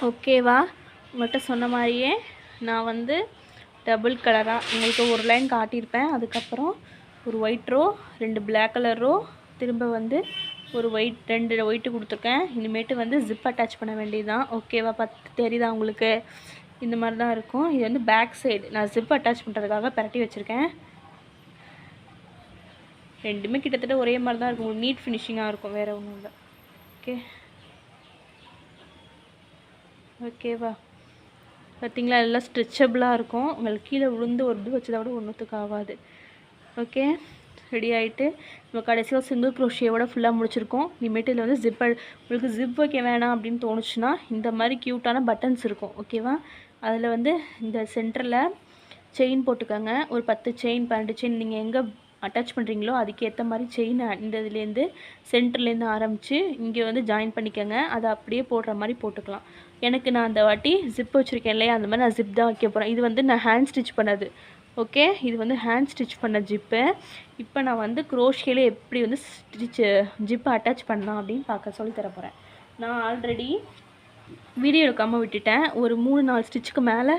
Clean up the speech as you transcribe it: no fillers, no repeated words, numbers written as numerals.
ஓகேவா? உங்கள்கிட்ட சொன்ன மாதிரியே நான் வந்து டபுள் கலராக உங்களுக்கு ஒரு லைன் காட்டியிருப்பேன். அதுக்கப்புறம் ஒரு white row, 2 black colour row, திரும்ப வந்து ஒரு ஒயிட் 2 ஒயிட்டு கொடுத்துருக்கேன். இனிமேட்டு வந்து ஜிப் அட்டாச் பண்ண வேண்டியது தான். ஓகேவா? தெரியுதா உங்களுக்கு? இந்த மாதிரி தான் இருக்கும். இது வந்து பேக் சைடு நான் ஜிப் அட்டாச் பண்ணுறதுக்காக பரட்டி வச்சுருக்கேன். ரெண்டுமே கிட்டத்தட்ட ஒரே மாதிரி தான் இருக்கும். நீட் ஃபினிஷிங்காக இருக்கும், வேறு ஒன்றும் இல்லை. ஓகேவா? பார்த்திங்களா? எல்லாம் ஸ்ட்ரெச்சபிளாக இருக்கும். உங்களுக்கு கீழே விழுந்து ஒரு இது வச்சதை விட ஒன்றுத்துக்கு ஆகாது. ஓகே, ரெடி ஆகிட்டு நம்ம கடைசியாக சிங்கிள் க்ரோஷியோட ஃபுல்லாக முடிச்சிருக்கோம். இனிமேட்டு இதில் வந்து உங்களுக்கு ஜிப் வைக்க வேணாம் அப்படின்னு தோணுச்சுன்னா இந்த மாதிரி க்யூட்டான பட்டன்ஸ் இருக்கும். ஓகேவா? அதில் வந்து இந்த சென்டரில் செயின் போட்டுக்கோங்க. ஒரு 10 செயின் 12 செயின் நீங்கள் எங்கே அட்டாச் பண்ணுறீங்களோ அதுக்கேற்ற மாதிரி செயின் இந்த இதுலேருந்து சென்டர்லேருந்து ஆரம்பித்து இங்கே வந்து ஜாயின் பண்ணிக்கோங்க. அதை அப்படியே போடுற மாதிரி போட்டுக்கலாம். எனக்கு நான் அந்த வாட்டி ஜிப் வச்சுருக்கேன் இல்லையா, அந்த மாதிரி நான் ஜிப் தான் வைக்க போகிறேன். இது வந்து நான் ஹேண்ட் ஸ்டிச் பண்ணது. ஓகே, இது வந்து ஹேண்ட் ஸ்டிச் பண்ண ஜிப்பு. இப்போ நான் வந்து க்ரோஷியில் எப்படி வந்து ஜிப்பை அட்டாச் பண்ணலாம் அப்படின்னு சொல்லி தர போகிறேன். நான் ஆல்ரெடி வீடியோ எடுக்காமல் விட்டுட்டேன். ஒரு 3-4 ஸ்டிச்சுக்கு மேலே